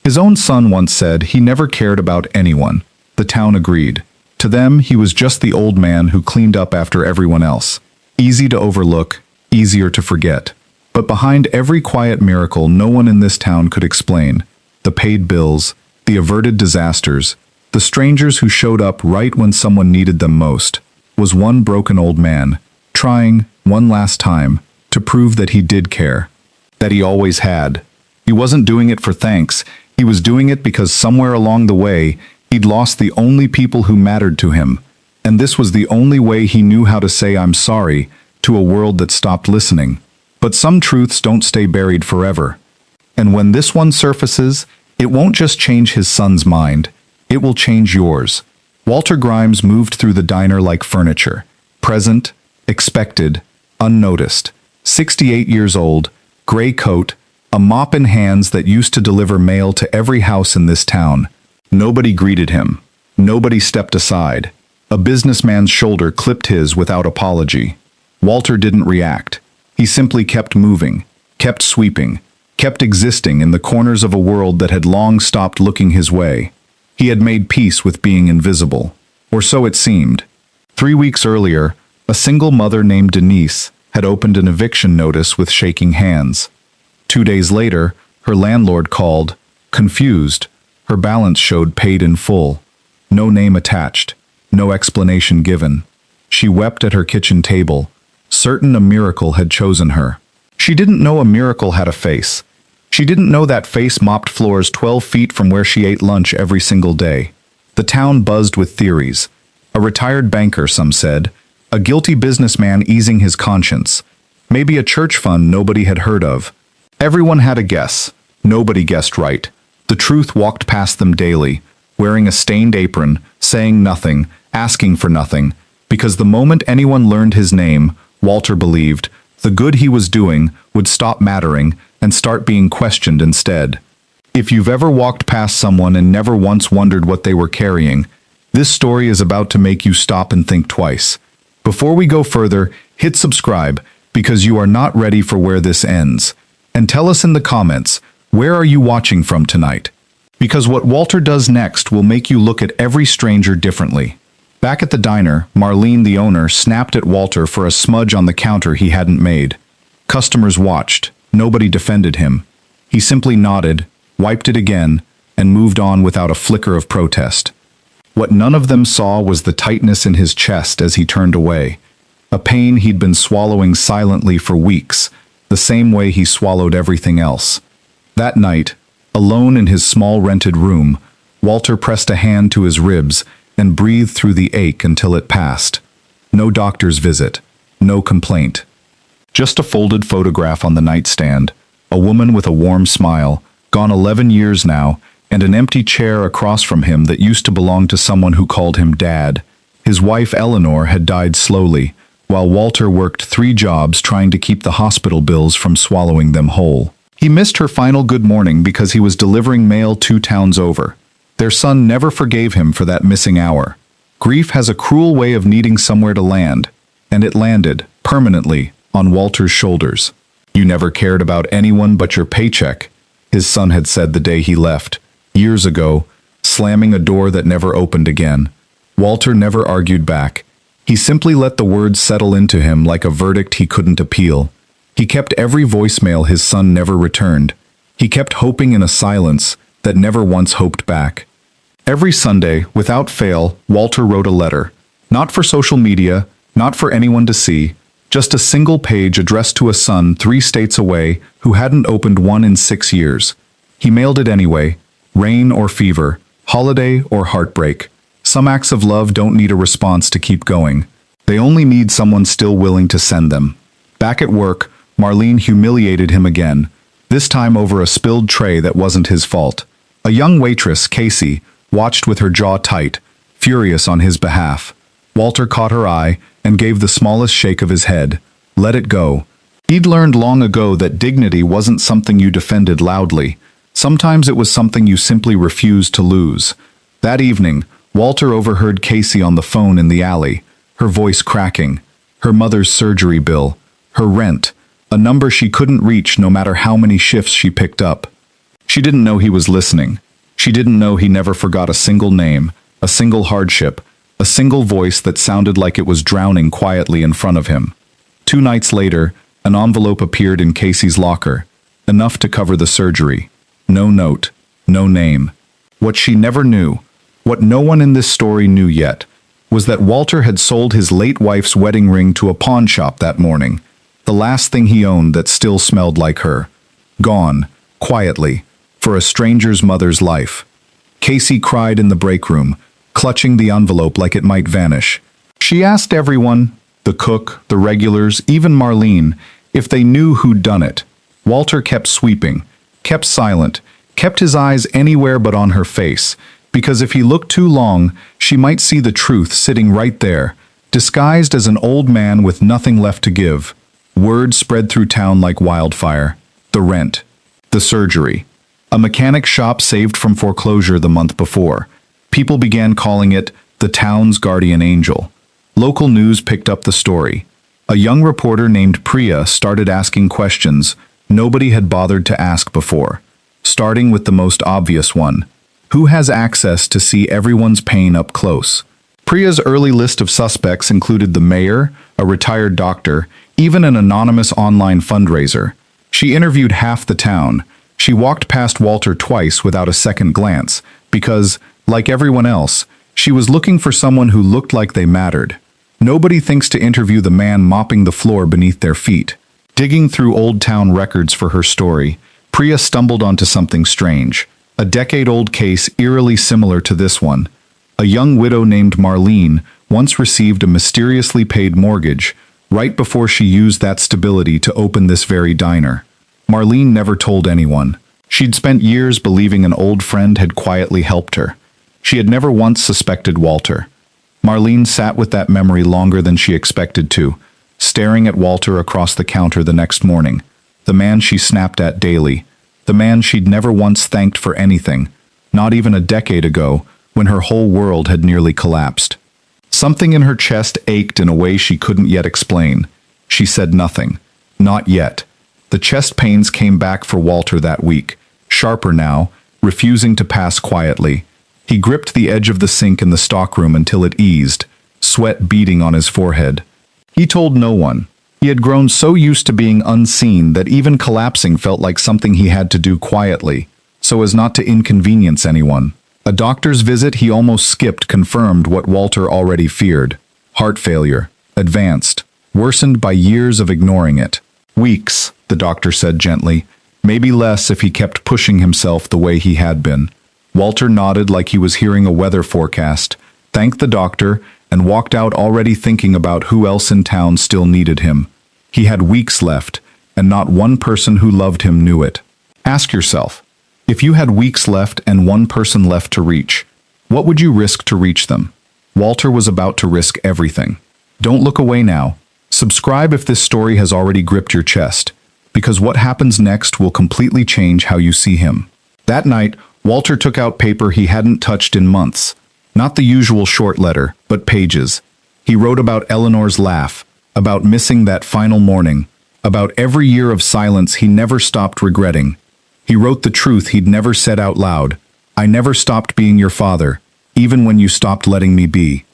His own son once said he never cared about anyone. The town agreed. To them, he was just the old man who cleaned up after everyone else. Easy to overlook, easier to forget. But behind every quiet miracle no one in this town could explain, the paid bills, the averted disasters, the strangers who showed up right when someone needed them most, was one broken old man, trying, one last time, to prove that he did care. That he always had. He wasn't doing it for thanks, he was doing it because somewhere along the way, he'd lost the only people who mattered to him, and this was the only way he knew how to say I'm sorry to a world that stopped listening. But some truths don't stay buried forever. And when this one surfaces, it won't just change his son's mind, it will change yours. Walter Grimes moved through the diner like furniture, present, expected, unnoticed. 68 years old, gray coat, a mop in hands that used to deliver mail to every house in this town. Nobody greeted him. Nobody stepped aside. A businessman's shoulder clipped his without apology. Walter didn't react. He simply kept moving, kept sweeping, kept existing in the corners of a world that had long stopped looking his way. He had made peace with being invisible, or so it seemed. 3 weeks earlier, a single mother named Denise had opened an eviction notice with shaking hands. 2 days later, her landlord called, confused. Her balance showed paid in full. No name attached, no explanation given. She wept at her kitchen table, certain a miracle had chosen her. She didn't know a miracle had a face. She didn't know that face mopped floors 12 feet from where she ate lunch every single day. The town buzzed with theories. A retired banker, some said. A guilty businessman easing his conscience. Maybe a church fund nobody had heard of. Everyone had a guess. Nobody guessed right. The truth walked past them daily, wearing a stained apron, saying nothing, asking for nothing, because the moment anyone learned his name, Walter believed, the good he was doing would stop mattering and start being questioned instead. If you've ever walked past someone and never once wondered what they were carrying, this story is about to make you stop and think twice. Before we go further, hit subscribe, because you are not ready for where this ends. And tell us in the comments, where are you watching from tonight? Because what Walter does next will make you look at every stranger differently. Back at the diner, Marlene, the owner, snapped at Walter for a smudge on the counter he hadn't made. Customers watched. Nobody defended him. He simply nodded, wiped it again, and moved on without a flicker of protest. What none of them saw was the tightness in his chest as he turned away. A pain he'd been swallowing silently for weeks, the same way he swallowed everything else. That night, alone in his small rented room, Walter pressed a hand to his ribs and breathed through the ache until it passed. No doctor's visit, no complaint. Just a folded photograph on the nightstand, a woman with a warm smile, gone 11 years now, and an empty chair across from him that used to belong to someone who called him Dad. His wife Eleanor had died slowly, while Walter worked 3 jobs trying to keep the hospital bills from swallowing them whole. He missed her final good morning because he was delivering mail 2 towns over. Their son never forgave him for that missing hour. Grief has a cruel way of needing somewhere to land, and it landed, permanently, on Walter's shoulders. You never cared about anyone but your paycheck, his son had said the day he left, years ago, slamming a door that never opened again. Walter never argued back. He simply let the words settle into him like a verdict he couldn't appeal. He kept every voicemail his son never returned. He kept hoping in a silence that never once hoped back. Every Sunday, without fail, Walter wrote a letter. Not for social media, not for anyone to see, just a single page addressed to a son 3 states away who hadn't opened one in 6 years. He mailed it anyway, rain or fever, holiday or heartbreak. Some acts of love don't need a response to keep going. They only need someone still willing to send them. Back at work, Marlene humiliated him again, this time over a spilled tray that wasn't his fault. A young waitress, Casey, watched with her jaw tight, furious on his behalf. Walter caught her eye and gave the smallest shake of his head. Let it go. He'd learned long ago that dignity wasn't something you defended loudly. Sometimes it was something you simply refused to lose. That evening, Walter overheard Casey on the phone in the alley, her voice cracking. Her mother's surgery bill, her rent, a number she couldn't reach no matter how many shifts she picked up. She didn't know he was listening. She didn't know he never forgot a single name, a single hardship, a single voice that sounded like it was drowning quietly in front of him. 2 nights later, an envelope appeared in Casey's locker, enough to cover the surgery. No note, no name. What she never knew, what no one in this story knew yet, was that Walter had sold his late wife's wedding ring to a pawn shop that morning, the last thing he owned that still smelled like her. Gone, quietly, for a stranger's mother's life. Casey cried in the break room, clutching the envelope like it might vanish. She asked everyone, the cook, the regulars, even Marlene, if they knew who'd done it. Walter kept sweeping, kept silent, kept his eyes anywhere but on her face, because if he looked too long, she might see the truth sitting right there, disguised as an old man with nothing left to give. Word spread through town like wildfire. The rent. The surgery. A mechanic shop saved from foreclosure the month before. People began calling it the town's guardian angel. Local news picked up the story. A young reporter named Priya started asking questions nobody had bothered to ask before, starting with the most obvious one. Who has access to see everyone's pain up close? Priya's early list of suspects included the mayor, a retired doctor, even an anonymous online fundraiser. She interviewed half the town. She walked past Walter twice without a second glance, because, like everyone else, she was looking for someone who looked like they mattered. Nobody thinks to interview the man mopping the floor beneath their feet. Digging through old town records for her story, Priya stumbled onto something strange. A decade-old case eerily similar to this one. A young widow named Marlene once received a mysteriously paid mortgage right before she used that stability to open this very diner. Marlene never told anyone. She'd spent years believing an old friend had quietly helped her. She had never once suspected Walter. Marlene sat with that memory longer than she expected to, staring at Walter across the counter the next morning, the man she snapped at daily, the man she'd never once thanked for anything, not even a decade ago, when her whole world had nearly collapsed. Something in her chest ached in a way she couldn't yet explain. She said nothing. Not yet. The chest pains came back for Walter that week, sharper now, refusing to pass quietly. He gripped the edge of the sink in the stockroom until it eased, sweat beading on his forehead. He told no one. He had grown so used to being unseen that even collapsing felt like something he had to do quietly, so as not to inconvenience anyone. A doctor's visit he almost skipped confirmed what Walter already feared. Heart failure. Advanced. Worsened by years of ignoring it. Weeks, the doctor said gently. Maybe less if he kept pushing himself the way he had been. Walter nodded like he was hearing a weather forecast, thanked the doctor, and walked out already thinking about who else in town still needed him. He had weeks left, and not one person who loved him knew it. Ask yourself, if you had weeks left and one person left to reach, what would you risk to reach them? Walter was about to risk everything. Don't look away now. Subscribe if this story has already gripped your chest, because what happens next will completely change how you see him. That night, Walter took out paper he hadn't touched in months. Not the usual short letter, but pages. He wrote about Eleanor's laugh, about missing that final morning, about every year of silence he never stopped regretting. He wrote the truth he'd never said out loud. I never stopped being your father, even when you stopped letting me be.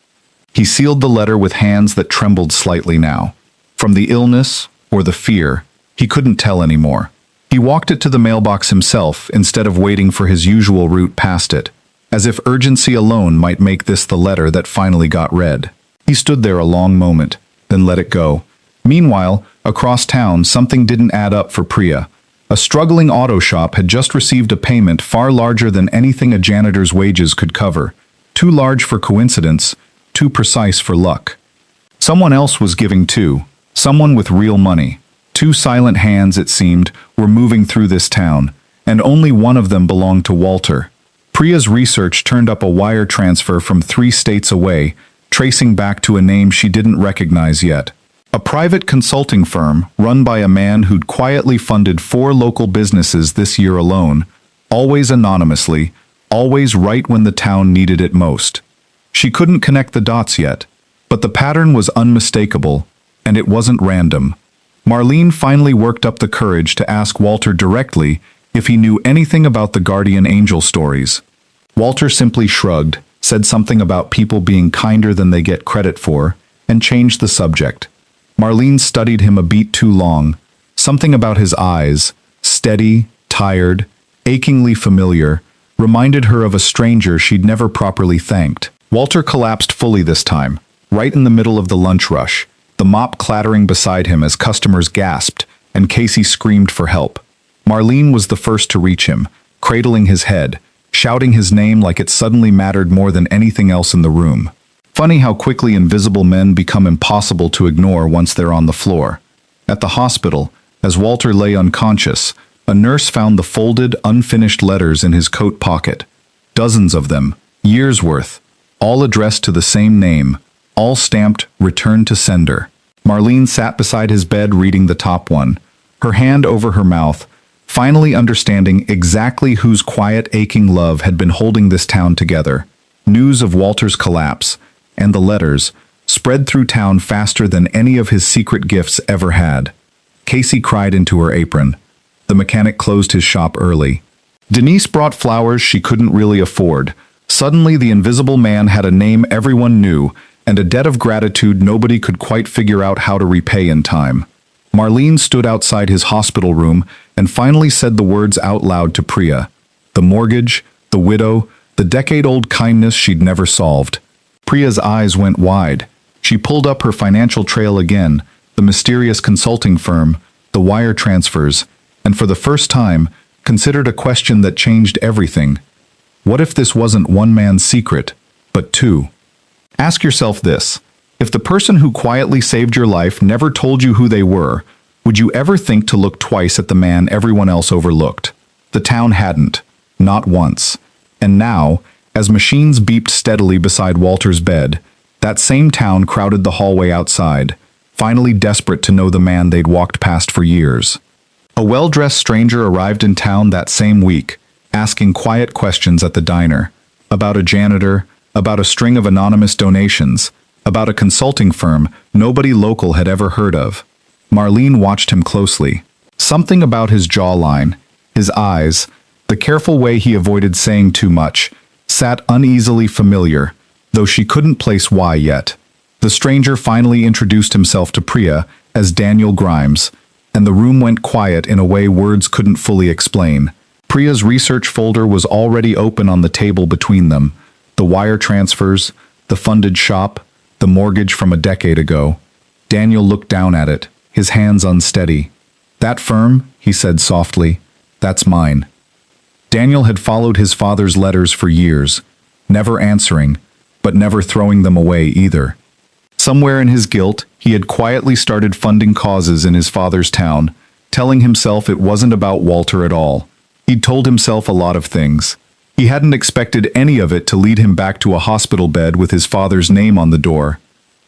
He sealed the letter with hands that trembled slightly now. From the illness, or the fear, he couldn't tell anymore. He walked it to the mailbox himself instead of waiting for his usual route past it, as if urgency alone might make this the letter that finally got read. He stood there a long moment, then let it go. Meanwhile, across town, something didn't add up for Priya. A struggling auto shop had just received a payment far larger than anything a janitor's wages could cover. Too large for coincidence, too precise for luck. Someone else was giving too, someone with real money. 2 silent hands, it seemed, were moving through this town, and only one of them belonged to Walter. Priya's research turned up a wire transfer from 3 states away, tracing back to a name she didn't recognize yet. A private consulting firm run by a man who'd quietly funded 4 local businesses this year alone, always anonymously, always right when the town needed it most. She couldn't connect the dots yet, but the pattern was unmistakable, and it wasn't random. Marlene finally worked up the courage to ask Walter directly if he knew anything about the guardian angel stories. Walter simply shrugged, said something about people being kinder than they get credit for, and changed the subject. Marlene studied him a beat too long. Something about his eyes, steady, tired, achingly familiar, reminded her of a stranger she'd never properly thanked. Walter collapsed fully this time, right in the middle of the lunch rush, the mop clattering beside him as customers gasped and Casey screamed for help. Marlene was the first to reach him, cradling his head, shouting his name like it suddenly mattered more than anything else in the room. Funny how quickly invisible men become impossible to ignore once they're on the floor. At the hospital, as Walter lay unconscious, a nurse found the folded, unfinished letters in his coat pocket. Dozens of them, years worth, all addressed to the same name, all stamped "Return to Sender." Marlene sat beside his bed reading the top one, her hand over her mouth, finally understanding exactly whose quiet, aching love had been holding this town together. News of Walter's collapse, and the letters, spread through town faster than any of his secret gifts ever had. Casey cried into her apron. The mechanic closed his shop early. Denise brought flowers she couldn't really afford. Suddenly the invisible man had a name everyone knew, and a debt of gratitude nobody could quite figure out how to repay in time. Marlene stood outside his hospital room and finally said the words out loud to Priya. The mortgage, the widow, the decade-old kindness she'd never solved. Priya's eyes went wide. She pulled up her financial trail again, the mysterious consulting firm, the wire transfers, and for the first time, considered a question that changed everything. What if this wasn't one man's secret, but two? Ask yourself this. If the person who quietly saved your life never told you who they were, would you ever think to look twice at the man everyone else overlooked? The town hadn't. Not once. And now, as machines beeped steadily beside Walter's bed, that same town crowded the hallway outside, finally desperate to know the man they'd walked past for years. A well-dressed stranger arrived in town that same week, asking quiet questions at the diner, about a janitor, about a string of anonymous donations, about a consulting firm nobody local had ever heard of. Marlene watched him closely. Something about his jawline, his eyes, the careful way he avoided saying too much, sat uneasily familiar, though she couldn't place why yet. The stranger finally introduced himself to Priya as Daniel Grimes, and the room went quiet in a way words couldn't fully explain. Priya's research folder was already open on the table between them. The wire transfers, the funded shop, the mortgage from a decade ago. Daniel looked down at it, his hands unsteady. "That firm," he said softly, "that's mine." Daniel had followed his father's letters for years, never answering, but never throwing them away either. Somewhere in his guilt, he had quietly started funding causes in his father's town, telling himself it wasn't about Walter at all. He'd told himself a lot of things. He hadn't expected any of it to lead him back to a hospital bed with his father's name on the door.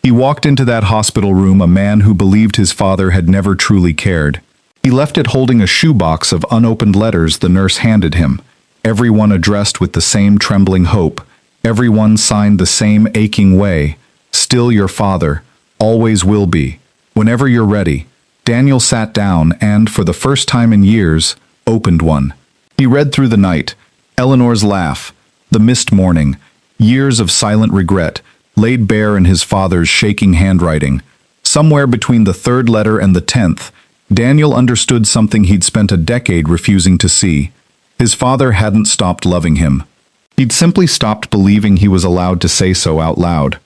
He walked into that hospital room a man who believed his father had never truly cared. He left it holding a shoebox of unopened letters the nurse handed him, every one addressed with the same trembling hope, every one signed the same aching way. "Still your father, always will be. Whenever you're ready." Daniel sat down and, for the first time in years, opened one. He read through the night, Eleanor's laugh, the missed morning, years of silent regret, laid bare in his father's shaking handwriting. Somewhere between the third letter and the 10th, Daniel understood something he'd spent a decade refusing to see. His father hadn't stopped loving him. He'd simply stopped believing he was allowed to say so out loud.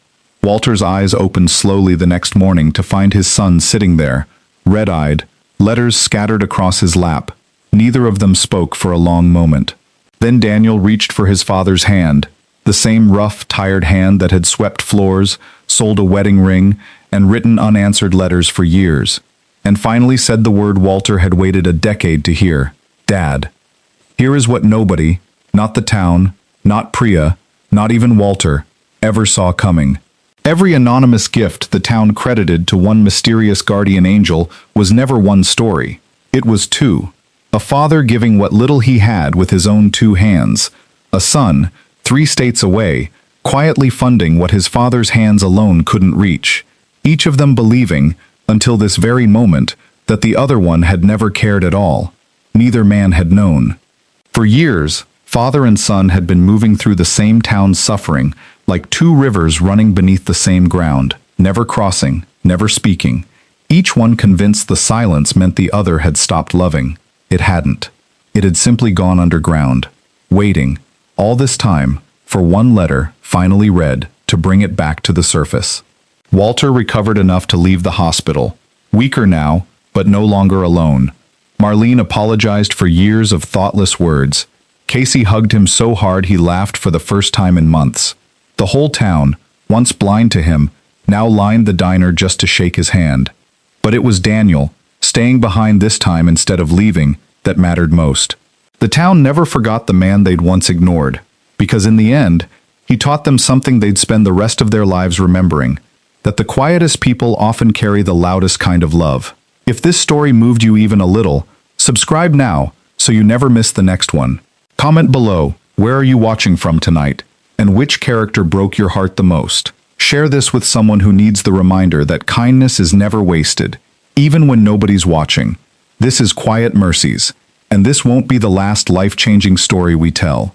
Walter's eyes opened slowly the next morning to find his son sitting there, red-eyed, letters scattered across his lap. Neither of them spoke for a long moment. Then Daniel reached for his father's hand, the same rough, tired hand that had swept floors, sold a wedding ring, and written unanswered letters for years, and finally said the word Walter had waited a decade to hear: Dad. Here is what nobody, not the town, not Priya, not even Walter, ever saw coming. Every anonymous gift the town credited to one mysterious guardian angel was never one story. It was two. A father giving what little he had with his own two hands. A son, 3 states away, quietly funding what his father's hands alone couldn't reach. Each of them believing, until this very moment, that the other one had never cared at all. neither man had known. For years, father and son had been moving through the same town, suffering, like two rivers running beneath the same ground, never crossing, never speaking, each one convinced the silence meant the other had stopped loving. It hadn't. It had simply gone underground, waiting, all this time, for one letter, finally read, to bring it back to the surface. Walter recovered enough to leave the hospital, weaker now, but no longer alone. Marlene apologized for years of thoughtless words. Casey hugged him so hard he laughed for the first time in months. The whole town, once blind to him, now lined the diner just to shake his hand. But it was Daniel, staying behind this time instead of leaving, that mattered most. The town never forgot the man they'd once ignored, because in the end, he taught them something they'd spend the rest of their lives remembering, that the quietest people often carry the loudest kind of love. If this story moved you even a little, subscribe now so you never miss the next one. Comment below, where are you watching from tonight, and which character broke your heart the most? Share this with someone who needs the reminder that kindness is never wasted, even when nobody's watching. This is Quiet Mercies, and this won't be the last life-changing story we tell.